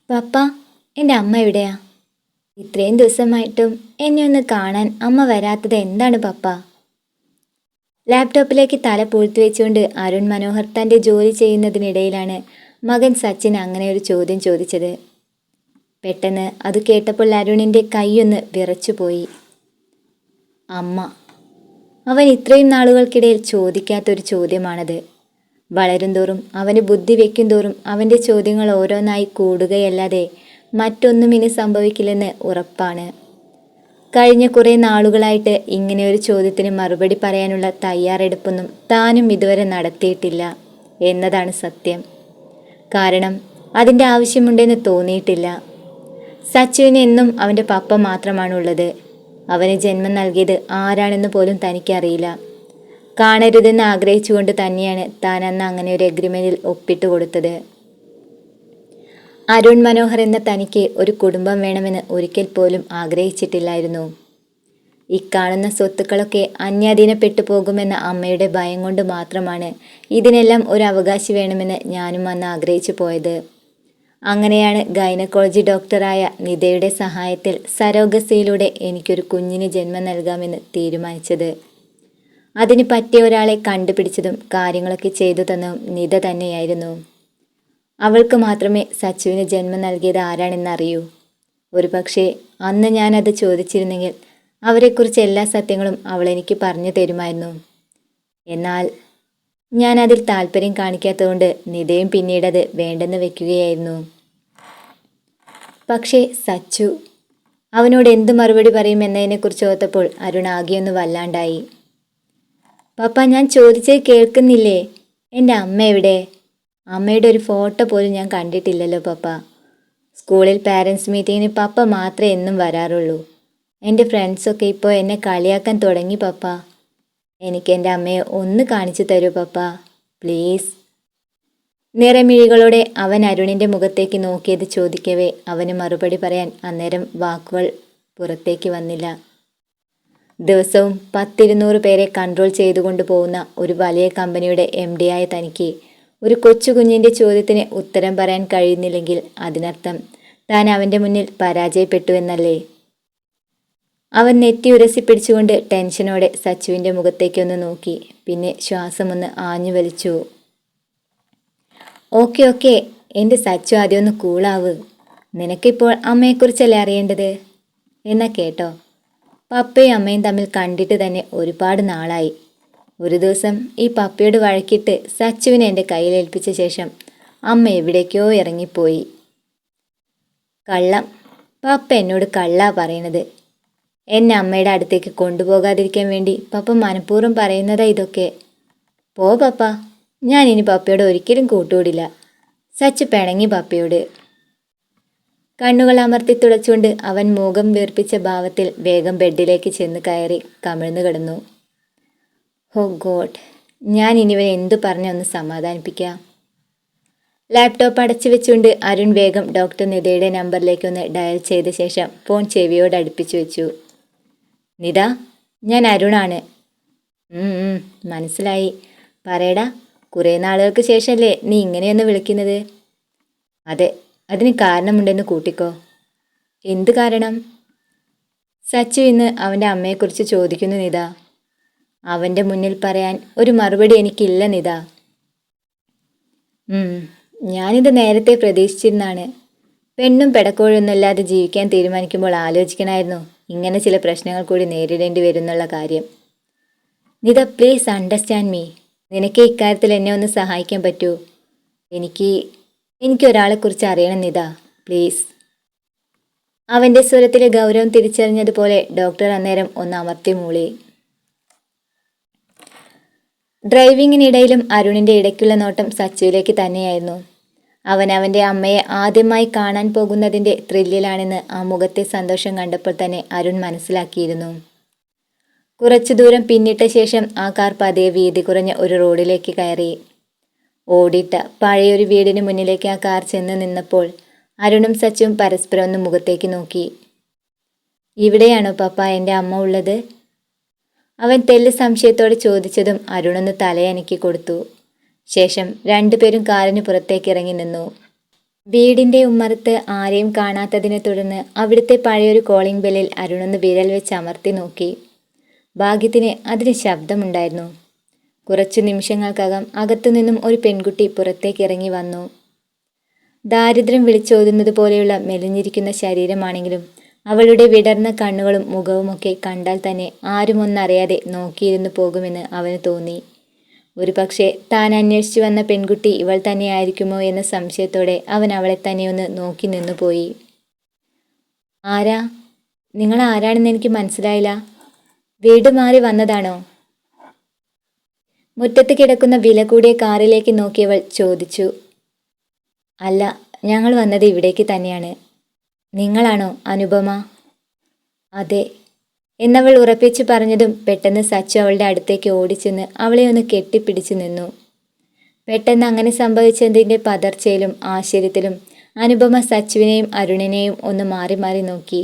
പപ്പ, എൻ്റെ അമ്മ എവിടെയാ? ഇത്രയും ദിവസമായിട്ടും എന്നെ ഒന്ന് കാണാൻ അമ്മ വരാത്തത് എന്താണ് പപ്പ? ലാപ്ടോപ്പിലേക്ക് തല പൂഴ്ത്തി വെച്ചുകൊണ്ട് അരുൺ മനോഹർ തൻ്റെ ജോലി ചെയ്യുന്നതിനിടയിലാണ് മകൻ സച്ചിൻ അങ്ങനെ ഒരു ചോദ്യം ചോദിച്ചത്. പെട്ടെന്ന് അത് കേട്ടപ്പോൾ അരുണിൻ്റെ കൈയൊന്ന് വിറച്ചുപോയി. അമ്മ. അവൻ ഇത്രയും നാളുകൾക്കിടയിൽ ചോദിക്കാത്തൊരു ചോദ്യമാണത്. വളരുംതോറും അവന് ബുദ്ധി വെക്കുംതോറും അവൻ്റെ ചോദ്യങ്ങൾ ഓരോന്നായി കൂടുകയല്ലാതെ മറ്റൊന്നും ഇനി സംഭവിക്കില്ലെന്ന് ഉറപ്പാണ്. കഴിഞ്ഞ കുറേ നാളുകളായിട്ട് ഇങ്ങനെ ഒരു ചോദ്യത്തിന് മറുപടി പറയാനുള്ള തയ്യാറെടുപ്പൊന്നും താനും ഇതുവരെ നടത്തിയിട്ടില്ല എന്നതാണ് സത്യം. കാരണം അതിൻ്റെ ആവശ്യമുണ്ടെന്ന് തോന്നിയിട്ടില്ല. സച്ചുവിന് എന്നും അവൻ്റെ പപ്പ മാത്രമാണുള്ളത്. അവന് ജന്മം നൽകിയത് ആരാണെന്ന് പോലും തനിക്കറിയില്ല. കാണരുതെന്ന് ആഗ്രഹിച്ചുകൊണ്ട് തന്നെയാണ് താൻ അന്ന് അങ്ങനെ ഒരു എഗ്രിമെൻറ്റിൽ ഒപ്പിട്ട് കൊടുത്തത്. അരുൺ മനോഹർ എന്ന തനിക്ക് ഒരു കുടുംബം വേണമെന്ന് ഒരിക്കൽ പോലും ആഗ്രഹിച്ചിട്ടില്ലായിരുന്നു. ഇക്കാണുന്ന സ്വത്തുക്കളൊക്കെ അന്യാധീനപ്പെട്ടു പോകുമെന്ന അമ്മയുടെ ഭയം കൊണ്ട് മാത്രമാണ് ഇതിനെല്ലാം ഒരു അവകാശി വേണമെന്ന് ഞാനും അന്ന് ആഗ്രഹിച്ചു പോയത്. അങ്ങനെയാണ് ഗൈനക്കോളജി ഡോക്ടറായ നിതയുടെ സഹായത്തിൽ സരോഗസിയിലൂടെ എനിക്കൊരു കുഞ്ഞിന് ജന്മം നൽകാമെന്ന് തീരുമാനിച്ചത്. അതിന് പറ്റിയ ഒരാളെ കണ്ടുപിടിച്ചതും കാര്യങ്ങളൊക്കെ ചെയ്തു തന്നതും നിത തന്നെയായിരുന്നു. അവൾക്ക് മാത്രമേ സച്ചുവിന് ജന്മം നൽകിയത് ആരാണെന്നറിയൂ. ഒരുപക്ഷെ അന്ന് ഞാനത് ചോദിച്ചിരുന്നെങ്കിൽ അവരെക്കുറിച്ച് എല്ലാ സത്യങ്ങളും അവൾ എനിക്ക് പറഞ്ഞു തരുമായിരുന്നു. എന്നാൽ ഞാൻ അതിൽ താല്പര്യം കാണിക്കാത്തതുകൊണ്ട് നിതയും പിന്നീടത് വേണ്ടെന്ന് വെക്കുകയായിരുന്നു. പക്ഷേ സച്ചു, അവനോട് എന്ത് മറുപടി പറയും എന്നതിനെക്കുറിച്ച് ഓർത്തപ്പോൾ അരുൺ ആകെയൊന്ന് വല്ലാണ്ടായി. പപ്പ, ഞാൻ ചോദിച്ചത് കേൾക്കുന്നില്ലേ? എൻ്റെ അമ്മ എവിടെ? അമ്മയുടെ ഒരു ഫോട്ടോ പോലും ഞാൻ കണ്ടിട്ടില്ലല്ലോ പപ്പ. സ്കൂളിൽ പാരൻസ് മീറ്റിങ്ങിന് പപ്പ മാത്രമേ എന്നും വരാറുള്ളൂ. എൻ്റെ ഫ്രണ്ട്സൊക്കെ ഇപ്പോൾ എന്നെ കളിയാക്കാൻ തുടങ്ങി പപ്പ. എനിക്ക് എൻ്റെ അമ്മയെ ഒന്ന് കാണിച്ചു തരൂ പപ്പ, പ്ലീസ്. നിറമിഴികളോടെ അവൻ അരുണിൻ്റെ മുഖത്തേക്ക് നോക്കിയത് ചോദിക്കവേ അവന് മറുപടി പറയാൻ അന്നേരം വാക്കുകൾ പുറത്തേക്ക് വന്നില്ല. ദിവസവും 10-200 പേരെ കൺട്രോൾ ചെയ്തുകൊണ്ട് പോകുന്ന ഒരു വലിയ കമ്പനിയുടെ MD ആയ തനിക്ക് ഒരു കൊച്ചു കുഞ്ഞിൻ്റെ ചോദ്യത്തിന് ഉത്തരം പറയാൻ കഴിയുന്നില്ലെങ്കിൽ അതിനർത്ഥം താൻ അവൻ്റെ മുന്നിൽ പരാജയപ്പെട്ടു എന്നല്ലേ? അവൻ നെറ്റി ഉരസിപ്പിടിച്ചുകൊണ്ട് ടെൻഷനോടെ സച്ചുവിൻ്റെ മുഖത്തേക്കൊന്ന് നോക്കി. പിന്നെ ശ്വാസമൊന്ന് ആഞ്ഞു വലിച്ചു. ഓക്കെ ഓക്കെ, എൻ്റെ സച്ചു, ആദ്യം ഒന്ന് കൂളാവ്. നിനക്കിപ്പോൾ അമ്മയെക്കുറിച്ചല്ലേ അറിയേണ്ടത്? എന്നാ കേട്ടോ, പപ്പയും അമ്മയും തമ്മിൽ കണ്ടിട്ട് തന്നെ ഒരുപാട് നാളായി. ഒരു ദിവസം ഈ പപ്പയോട് വഴക്കിട്ട് സച്ചുവിനെ എൻ്റെ കയ്യിലേൽപ്പിച്ച ശേഷം അമ്മ എവിടേക്കോ ഇറങ്ങിപ്പോയി. കള്ളം. പപ്പ എന്നോട് കള്ളാ പറയണത്. എന്നെ അമ്മയുടെ അടുത്തേക്ക് കൊണ്ടുപോകാതിരിക്കാൻ വേണ്ടി പപ്പ മനഃപൂർവ്വം പറയുന്നതാ ഇതൊക്കെ. പോ പപ്പ, ഞാൻ ഇനി പപ്പയോട് ഒരിക്കലും കൂട്ടുകൂടില്ല. സച്ചു പിണങ്ങി പപ്പയോട്. കണ്ണുകൾ അമർത്തി തുളച്ചുകൊണ്ട് അവൻ മുഖം വീർപ്പിച്ച ഭാവത്തിൽ വേഗം ബെഡിലേക്ക് ചെന്ന് കയറി കമിഴ്ന്നു കിടന്നു. ഓ ഗോഡ്, ഞാൻ ഇനിവനെ എന്തു പറഞ്ഞൊന്ന് സമാധാനിപ്പിക്കാം? ലാപ്ടോപ്പ് അടച്ചു വെച്ചുകൊണ്ട് അരുൺ വേഗം ഡോക്ടർ നിതയുടെ നമ്പറിലേക്കൊന്ന് ഡയൽ ചെയ്ത ശേഷം ഫോൺ ചെവിയോട് അടുപ്പിച്ചു വെച്ചു. നിത, ഞാൻ അരുണാണ്. മനസ്സിലായി. പറയടാ, കുറേ നാളുകൾക്ക് ശേഷമല്ലേ നീ ഇങ്ങനെയൊന്ന് വിളിക്കുന്നത്? അതെ, അതിന് കാരണമുണ്ടെന്ന് കൂട്ടിക്കോ. എന്ത് കാരണം? സച്ചു ഇന്ന് അവൻ്റെ അമ്മയെക്കുറിച്ച് ചോദിക്കുന്നു നിത. അവൻ്റെ മുന്നിൽ പറയാൻ ഒരു മറുപടി എനിക്കില്ല നിത. ഞാനിത് നേരത്തെ പ്രതീക്ഷിച്ചിരുന്നാണ്. പെണ്ണും പെടക്കോഴൊന്നുമില്ലാതെ ജീവിക്കാൻ തീരുമാനിക്കുമ്പോൾ ആലോചിക്കണമായിരുന്നു ഇങ്ങനെ ചില പ്രശ്നങ്ങൾ കൂടി നേരിടേണ്ടി വരുന്നുള്ള കാര്യം. Nita, please understand me. നിനക്ക് ഇക്കാര്യത്തിൽ എന്നെ ഒന്ന് സഹായിക്കാൻ പറ്റൂ? എനിക്കൊരാളെക്കുറിച്ച് അറിയണം നിത, പ്ലീസ്. അവൻ്റെ സ്വരത്തിലെ ഗൗരവം തിരിച്ചറിഞ്ഞതുപോലെ ഡോക്ടർ അന്നേരം ഒന്ന് അമർത്തി മൂളി. ഡ്രൈവിങ്ങിനിടയിലും അരുണിൻ്റെ ഇടയ്ക്കുള്ള നോട്ടം സച്ചുവിലേക്ക് തന്നെയായിരുന്നു. അവൻ അവൻ്റെ അമ്മയെ ആദ്യമായി കാണാൻ പോകുന്നതിൻ്റെ ത്രില്ലിലാണെന്ന് ആ മുഖത്തെ സന്തോഷം കണ്ടപ്പോൾ തന്നെ അരുൺ മനസ്സിലാക്കിയിരുന്നു. കുറച്ചു ദൂരം പിന്നിട്ട ശേഷം ആ കാർ പതിയെ വീതി കുറഞ്ഞ ഒരു റോഡിലേക്ക് കയറി. ഓടിട്ട പഴയൊരു വീടിന് മുന്നിലേക്ക് ആ കാർ ചെന്ന് നിന്നപ്പോൾ അരുണും സച്ചുവും പരസ്പരം ഒന്ന് മുഖത്തേക്ക് നോക്കി. ഇവിടെയാണോ പപ്പ എൻ്റെ അമ്മ ഉള്ളത്? അവൻ തെല്ല് സംശയത്തോടെ ചോദിച്ചതും അരുണൊന്ന് തലയനക്കി കൊടുത്തു. ശേഷം രണ്ടുപേരും കാറിന് പുറത്തേക്ക് ഇറങ്ങി നിന്നു. വീടിന്റെ ഉമ്മറത്ത് ആരെയും കാണാത്തതിനെ തുടർന്ന് അവിടുത്തെ പഴയൊരു കോളിംഗ് ബെല്ലിൽ അരുണൊന്ന് വിരൽ വെച്ച് അമർത്തി നോക്കി. ഭാഗ്യത്തിന് അതിന് ശബ്ദമുണ്ടായിരുന്നു. കുറച്ചു നിമിഷങ്ങൾക്കകം അകത്തുനിന്നും ഒരു പെൺകുട്ടി പുറത്തേക്ക് ഇറങ്ങി വന്നു. ദാരിദ്ര്യം വിളിച്ചോതുന്നത് പോലെയുള്ള മെലിഞ്ഞിരിക്കുന്ന ശരീരമാണെങ്കിലും അവളുടെ വിടർന്ന കണ്ണുകളും മുഖവുമൊക്കെ കണ്ടാൽ തന്നെ ആരും ഒന്നറിയാതെ നോക്കിയിരുന്നു പോകുമെന്ന് അവന് തോന്നി. ഒരു പക്ഷേ താൻ അന്വേഷിച്ചു വന്ന പെൺകുട്ടി ഇവൾ തന്നെയായിരിക്കുമോ എന്ന സംശയത്തോടെ അവൻ അവളെ തന്നെ ഒന്ന് നോക്കി നിന്നുപോയി. ആരാ? നിങ്ങൾ ആരാണെന്ന് എനിക്ക് മനസ്സിലായില്ല. വീട് മാറി വന്നതാണോ? മുറ്റത്ത് കിടക്കുന്ന വില കൂടിയ കാറിലേക്ക് നോക്കിയവൾ ചോദിച്ചു. അല്ല, ഞങ്ങൾ വന്നത് ഇവിടേക്ക് തന്നെയാണ്. നിങ്ങളാണോ അനുപമ? അതെ എന്നവൾ ഉറപ്പിച്ചു പറഞ്ഞതും പെട്ടെന്ന് സച്ചു അവളുടെ അടുത്തേക്ക് ഓടിച്ചെന്ന് അവളെ ഒന്ന് കെട്ടിപ്പിടിച്ചു നിന്നു. പെട്ടെന്ന് അങ്ങനെ സംഭവിച്ചതിൻ്റെ പതർച്ചയിലും ആശ്ചര്യത്തിലും അനുപമ സച്ചുവിനെയും അരുണിനെയും ഒന്ന് മാറി മാറി നോക്കി.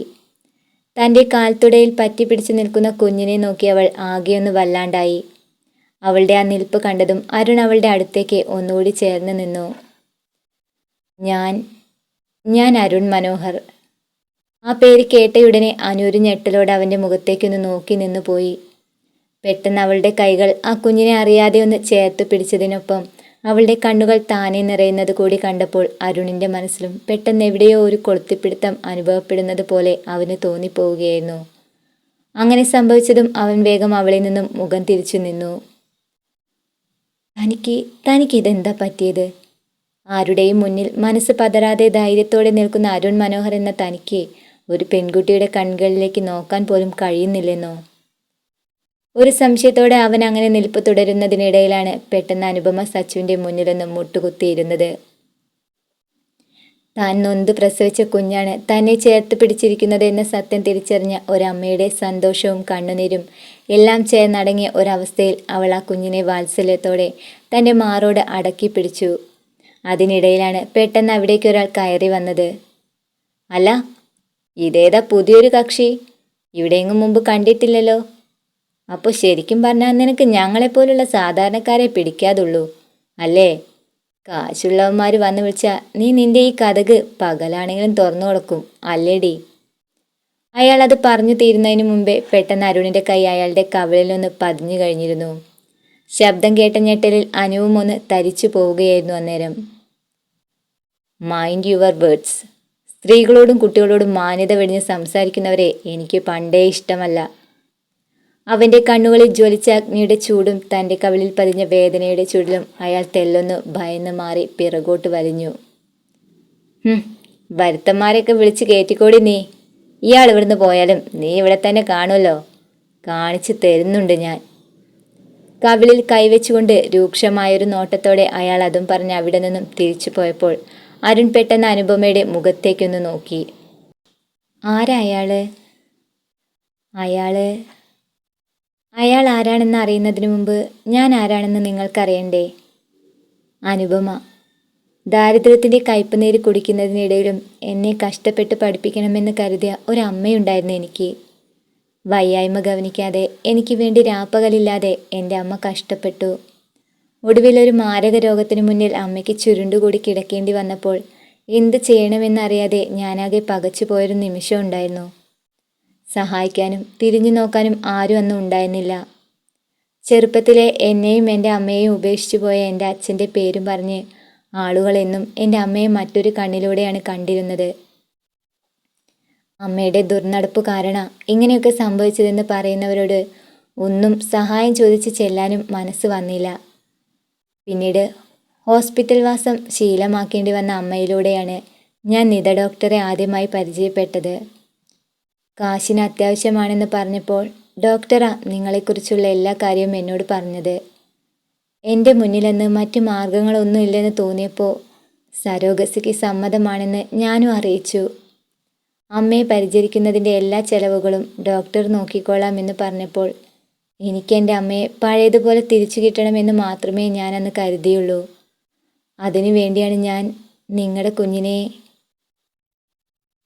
തൻ്റെ കാൽത്തുടയിൽ പറ്റിപ്പിടിച്ചു നിൽക്കുന്ന കുഞ്ഞിനെ നോക്കി അവൾ ആകെയൊന്ന് വല്ലാണ്ടായി. അവളുടെ ആ നിൽപ്പ് കണ്ടതും അരുൺ അവളുടെ അടുത്തേക്ക് ഒന്നുകൂടി ചേർന്ന് നിന്നു. ഞാൻ അരുൺ മനോഹർ. ആ പേര് കേട്ടയുടനെ അനൂര് ഞെട്ടലോടെ അവൻ്റെ മുഖത്തേക്കൊന്ന് നോക്കി നിന്നു പോയി. പെട്ടെന്ന് അവളുടെ കൈകൾ ആ കുഞ്ഞിനെ അറിയാതെ ഒന്ന് ചേർത്ത് പിടിച്ചതിനൊപ്പം അവളുടെ കണ്ണുകൾ താനെ നിറയുന്നത് കൂടി കണ്ടപ്പോൾ അരുണിൻ്റെ മനസ്സിലും പെട്ടെന്ന് എവിടെയോ ഒരു കൊളുത്തിപ്പിടുത്തം അനുഭവപ്പെടുന്നത് പോലെ അവന് തോന്നിപ്പോവുകയായിരുന്നു. അങ്ങനെ സംഭവിച്ചതും അവൻ വേഗം അവളിൽ നിന്നും മുഖം തിരിച്ചു നിന്നു. തനിക്ക് ഇതെന്താ പറ്റിയത്? ആരുടെയും മുന്നിൽ മനസ്സ് പതറാതെ ധൈര്യത്തോടെ നിൽക്കുന്ന അരുൺ മനോഹർ എന്ന തനിക്ക് ഒരു പെൺകുട്ടിയുടെ കൺകളിലേക്ക് നോക്കാൻ പോലും കഴിയുന്നില്ലെന്നോ? ഒരു സംശയത്തോടെ അവൻ അങ്ങനെ നിൽപ്പ് തുടരുന്നതിനിടയിലാണ് പെട്ടെന്ന് അനുപമ സച്ചുവിൻ്റെ മുന്നിലൊന്ന് മുട്ടുകുത്തിയിരുന്നത്. താൻ നൊന്ത് പ്രസവിച്ച കുഞ്ഞാണ് തന്നെ ചേർത്ത് പിടിച്ചിരിക്കുന്നത് എന്ന സത്യം തിരിച്ചറിഞ്ഞ ഒരമ്മയുടെ സന്തോഷവും കണ്ണുനീരും എല്ലാം ചേർന്നടങ്ങിയ ഒരവസ്ഥയിൽ അവൾ ആ കുഞ്ഞിനെ വാത്സല്യത്തോടെ തൻ്റെ മാറോട് അടക്കി പിടിച്ചു. അതിനിടയിലാണ് പെട്ടെന്ന് അവിടേക്ക് ഒരാൾ കയറി വന്നത്. അല്ല, ഇതേതാ പുതിയൊരു കക്ഷി? ഇവിടെയെങ്ങും മുമ്പ് കണ്ടിട്ടില്ലല്ലോ. അപ്പോൾ ശരിക്കും പറഞ്ഞാൽ നിനക്ക് ഞങ്ങളെപ്പോലുള്ള സാധാരണക്കാരെ പിടിക്കാതുള്ളൂ അല്ലേ? കാശുള്ളവന്മാർ വന്നു വിളിച്ചാൽ നീ നിന്റെ ഈ കതക് പകലാണെങ്കിലും തുറന്നു കൊടുക്കും അല്ലേടി? അയാൾ അത് പറഞ്ഞു തീരുന്നതിന് മുമ്പേ പെട്ടെന്ന് അരുണിൻ്റെ കൈ അയാളുടെ കവിളിലൊന്ന് പതിഞ്ഞു കഴിഞ്ഞിരുന്നു. ശബ്ദം കേട്ട ഞെട്ടലിൽ അനുവും ഒന്ന് തരിച്ചു പോവുകയായിരുന്നു അന്നേരം. Mind your words. സ്ത്രീകളോടും കുട്ടികളോടും മാന്യത വെടിഞ്ഞ് സംസാരിക്കുന്നവരെ എനിക്ക് പണ്ടേ ഇഷ്ടമല്ല. അവൻ്റെ കണ്ണുകളിൽ ജ്വലിച്ച അഗ്നിയുടെ ചൂടും തൻ്റെ കവിളിൽ പതിഞ്ഞ വേദനയുടെ ചുഴലും അയാൾ തെല്ലൊന്ന് ഭയന്ന് മാറി പിറകോട്ട് വലിഞ്ഞു. വരുത്തന്മാരെയൊക്കെ വിളിച്ച് കയറ്റിക്കോടി നീ. ഇയാൾ ഇവിടുന്ന് പോയാലും നീ ഇവിടെ തന്നെ കാണുമല്ലോ. കാണിച്ചു തരുന്നുണ്ട് ഞാൻ. കവിളിൽ കൈവച്ചുകൊണ്ട് രൂക്ഷമായൊരു നോട്ടത്തോടെ അയാൾ അതും പറഞ്ഞ് അവിടെ നിന്നും തിരിച്ചു പോയപ്പോൾ അരുൺ പെട്ടെന്ന് അനുപമയുടെ മുഖത്തേക്കൊന്ന് നോക്കി. ആരാ അയാള്? അയാൾ ആരാണെന്ന് അറിയുന്നതിന് മുമ്പ് ഞാൻ ആരാണെന്ന് നിങ്ങൾക്കറിയണ്ടേ? അനുപമ. ദാരിദ്ര്യത്തിൻ്റെ കയ്പുനീര് കുടിക്കുന്നതിനിടയിലും എന്നെ കഷ്ടപ്പെട്ട് പഠിപ്പിക്കണമെന്ന് കരുതിയ ഒരമ്മയുണ്ടായിരുന്നു എനിക്ക്. വയ്യായ്മ ഗവനിക്കാതെ എനിക്ക് വേണ്ടി രാപ്പകലില്ലാതെ എൻ്റെ അമ്മ കഷ്ടപ്പെട്ടു. ഒടുവിലൊരു മാരക രോഗത്തിന് മുന്നിൽ അമ്മയ്ക്ക് ചുരുണ്ടുകൂടി കിടക്കേണ്ടി വന്നപ്പോൾ എന്ത് ചെയ്യണമെന്നറിയാതെ ഞാനാകെ പകച്ചുപോയൊരു നിമിഷം ഉണ്ടായിരുന്നു. സഹായിക്കാനും തിരിഞ്ഞു നോക്കാനും ആരും അന്ന് ഉണ്ടായിരുന്നില്ല. ചെറുപ്പത്തിലെ എന്നെയും എൻ്റെ അമ്മയെയും ഉപേക്ഷിച്ചു പോയ എൻ്റെ അച്ഛൻ്റെ പേരും പറഞ്ഞ് ആളുകളെന്നും എൻ്റെ അമ്മയെ മറ്റൊരു കണ്ണിലൂടെയാണ് കണ്ടിരുന്നത്. അമ്മയുടെ ദുർനടപ്പ് കാരണം ഇങ്ങനെയൊക്കെ സംഭവിച്ചതെന്ന് പറയുന്നവരോട് ഒന്നും സഹായം ചോദിച്ച് ചെല്ലാനും മനസ്സ് വന്നില്ല. പിന്നീട് ഹോസ്പിറ്റൽ വാസം ശീലമാക്കേണ്ടി വന്ന അമ്മയിലൂടെയാണ് ഞാൻ നിത ഡോക്ടറെ ആദ്യമായി പരിചയപ്പെട്ടത്. കാശിന് അത്യാവശ്യമാണെന്ന് പറഞ്ഞപ്പോൾ ഡോക്ടറാ നിങ്ങളെക്കുറിച്ചുള്ള എല്ലാ കാര്യവും എന്നോട് പറഞ്ഞത്. എൻ്റെ മുന്നിലെന്ന് മറ്റു മാർഗങ്ങളൊന്നും ഇല്ലെന്ന് തോന്നിയപ്പോൾ സരോഗസിക്ക് സമ്മതമാണെന്ന് ഞാനും അറിയിച്ചു. അമ്മയെ പരിചരിക്കുന്നതിൻ്റെ എല്ലാ ചെലവുകളും ഡോക്ടർ നോക്കിക്കോളാം എന്ന് പറഞ്ഞപ്പോൾ എനിക്കെൻ്റെ അമ്മയെ പഴയതുപോലെ തിരിച്ചു കിട്ടണമെന്ന് മാത്രമേ ഞാനന്ന് കരുതിയുള്ളൂ. അതിനു വേണ്ടിയാണ് ഞാൻ നിങ്ങളുടെ കുഞ്ഞിനെ.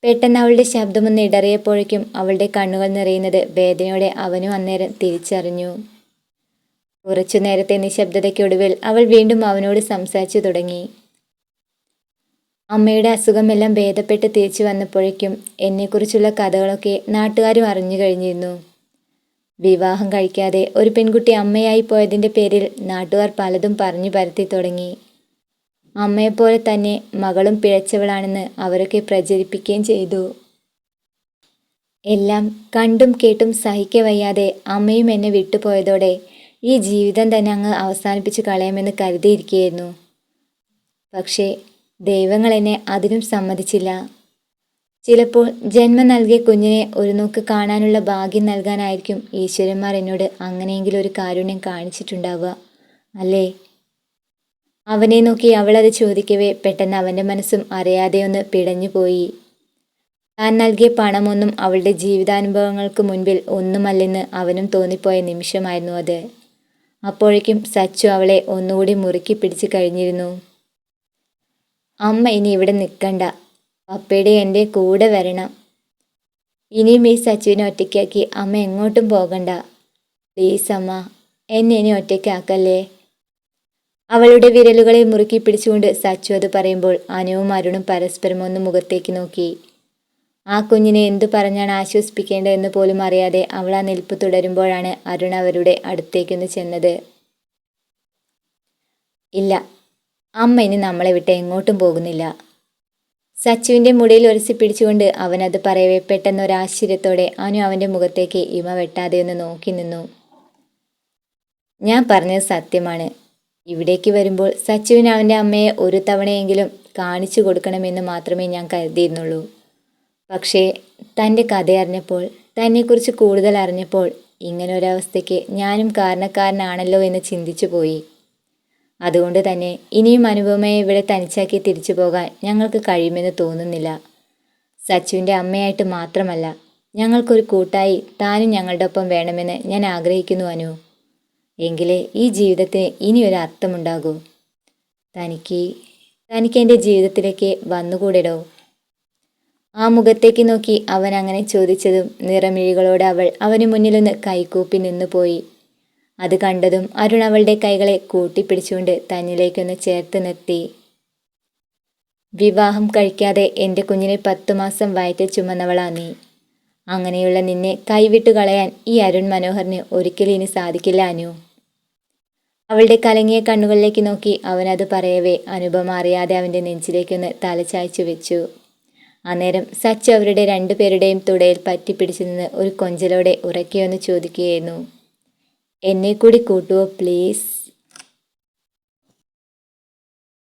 പെട്ടെന്ന് അവളുടെ ശബ്ദമൊന്ന് ഇടറിയപ്പോഴേക്കും അവളുടെ കണ്ണുകൾ നിറയുന്നത് വേദനയോടെ അവനും അന്നേരം തിരിച്ചറിഞ്ഞു. കുറച്ചു നേരത്തെ നിശബ്ദതയ്ക്കൊടുവിൽ അവൾ വീണ്ടും അവനോട് സംസാരിച്ചു തുടങ്ങി. അമ്മയുടെ അസുഖമെല്ലാം ഭേദപ്പെട്ട് തിരിച്ചു വന്നപ്പോഴേക്കും എന്നെക്കുറിച്ചുള്ള കഥകളൊക്കെ നാട്ടുകാരും അറിഞ്ഞു കഴിഞ്ഞിരുന്നു. വിവാഹം കഴിക്കാതെ ഒരു പെൺകുട്ടി അമ്മയായി പോയതിൻ്റെ പേരിൽ നാട്ടുകാർ പലതും പറഞ്ഞു പരത്തി തുടങ്ങി. അമ്മയെപ്പോലെ തന്നെ മകളും പിഴച്ചവളാണെന്ന് അവരൊക്കെ പ്രചരിപ്പിക്കുകയും ചെയ്തു. എല്ലാം കണ്ടും കേട്ടും സഹിക്കവയ്യാതെ അമ്മയും എന്നെ വിട്ടുപോയതോടെ ഈ ജീവിതം തന്നെ അങ്ങ് അവസാനിപ്പിച്ച് കളയാമെന്ന് കരുതിയിരിക്കുകയായിരുന്നു. പക്ഷേ ദൈവങ്ങൾ എന്നെ അതിനും സമ്മതിച്ചില്ല. ചിലപ്പോൾ ജന്മം നൽകിയ കുഞ്ഞിനെ ഒരു നോക്ക് കാണാനുള്ള ഭാഗ്യം നൽകാനായിരിക്കും ഈശ്വരന്മാർ എന്നോട് അങ്ങനെയെങ്കിലും ഒരു കാരുണ്യം കാണിച്ചിട്ടുണ്ടാവുക, അല്ലേ? അവനെ നോക്കി അവളത് ചോദിക്കവേ പെട്ടെന്ന് അവൻ്റെ മനസ്സും അറിയാതെയൊന്ന് പിടഞ്ഞുപോയി. താൻ നൽകിയ പണമൊന്നും അവളുടെ ജീവിതാനുഭവങ്ങൾക്ക് മുൻപിൽ ഒന്നുമല്ലെന്ന് അവനും തോന്നിപ്പോയ നിമിഷമായിരുന്നു അത്. അപ്പോഴേക്കും സച്ചു അവളെ ഒന്നുകൂടി മുറുക്കി പിടിച്ചു കഴിഞ്ഞിരുന്നു. അമ്മ ഇനി ഇവിടെ നിൽക്കണ്ട, പപ്പയുടെ എൻ്റെ കൂടെ വരണം. ഇനിയും ഈ സച്ചുവിനെ ഒറ്റയ്ക്കാക്കി അമ്മ എങ്ങോട്ടും പോകണ്ട. പ്ലീസ് അമ്മ, എന്നെ ഇനി ഒറ്റയ്ക്കാക്കല്ലേ. അവളുടെ വിരലുകളെ മുറുക്കി പിടിച്ചുകൊണ്ട് സച്ചു അത് പറയുമ്പോൾ അനുവും അരുണും പരസ്പരം ഒന്ന് മുഖത്തേക്ക് നോക്കി. ആ കുഞ്ഞിനെ എന്തു പറഞ്ഞാണ് ആശ്വസിപ്പിക്കേണ്ടതെന്ന് പോലും അറിയാതെ അവൾ ആ നിൽപ്പ് തുടരുമ്പോഴാണ് അരുൺ അവരുടെ അടുത്തേക്കൊന്ന് ചെന്നത്. ഇല്ല, അമ്മ ഇനി നമ്മളെ വിട്ട് എങ്ങോട്ടും പോകുന്നില്ല. സച്ചുവിൻ്റെ മുടിയിൽ ഒരസി പിടിച്ചുകൊണ്ട് അവനത് പറയവേ പെട്ടെന്ന് ഒരാശ്ചര്യത്തോടെ അനു അവൻ്റെ മുഖത്തേക്ക് ഇമ വെട്ടാതെ ഒന്ന് നോക്കി നിന്നു. ഞാൻ പറഞ്ഞത് സത്യമാണ്. ഇവിടേക്ക് വരുമ്പോൾ സച്ചുവിന് അവൻ്റെ അമ്മയെ ഒരു തവണയെങ്കിലും കാണിച്ചു കൊടുക്കണമെന്ന് മാത്രമേ ഞാൻ കരുതിയിരുന്നുള്ളൂ. പക്ഷേ തൻ്റെ കഥയറിഞ്ഞപ്പോൾ, തന്നെക്കുറിച്ച് കൂടുതൽ അറിഞ്ഞപ്പോൾ ഇങ്ങനൊരവസ്ഥയ്ക്ക് ഞാനും കാരണക്കാരനാണല്ലോ എന്ന് ചിന്തിച്ചു പോയി. അതുകൊണ്ട് തന്നെ ഇനിയും അനുപമയെ ഇവിടെ തനിച്ചാക്കി തിരിച്ചു പോകാൻ ഞങ്ങൾക്ക് കഴിയുമെന്ന് തോന്നുന്നില്ല. സച്ചുവിൻ്റെ അമ്മയായിട്ട് മാത്രമല്ല, ഞങ്ങൾക്കൊരു കൂട്ടായി താനും ഞങ്ങളുടെ ഒപ്പം വേണമെന്ന് ഞാൻ ആഗ്രഹിക്കുന്നു അനു. എങ്കിലേ ഈ ജീവിതത്തിന് ഇനിയൊരു അർത്ഥമുണ്ടാകൂ. തനിക്ക് എൻ്റെ ജീവിതത്തിലേക്ക് വന്നുകൂടെടോ. ആ മുഖത്തേക്ക് നോക്കി അവൻ അങ്ങനെ ചോദിച്ചതും നിറമിഴികളോട് അവൾ അവന് മുന്നിലൊന്ന് കൈകൂപ്പി നിന്നുപോയി. അത് കണ്ടതും അരുൺ അവളുടെ കൈകളെ കൂട്ടിപ്പിടിച്ചുകൊണ്ട് തന്നിലേക്കൊന്ന് ചേർത്ത് നിർത്തി. വിവാഹം കഴിക്കാതെ എൻ്റെ കുഞ്ഞിനെ 10 മാസം വയറ്റിൽ ചുമന്നവളാ നീ. അങ്ങനെയുള്ള നിന്നെ കൈവിട്ടു കളയാൻ ഈ അരുൺ മനോഹറിന് ഒരിക്കലും ഇനി സാധിക്കില്ല അനു. അവളുടെ കലങ്ങിയ കണ്ണുകളിലേക്ക് നോക്കി അവനത് പറയവേ അനുപമ അറിയാതെ അവൻ്റെ നെഞ്ചിലേക്കൊന്ന് തലചായ്ച്ചു വെച്ചു. അന്നേരം സച്ചു അവരുടെ രണ്ടുപേരുടെയും തുടയിൽ പറ്റിപ്പിടിച്ചു നിന്ന് ഒരു കൊഞ്ചലോടെ ഉറക്കെയൊന്ന് ചോദിക്കുകയായിരുന്നു, എന്നെ കൂടി കൂട്ടുവോ പ്ലീസ്.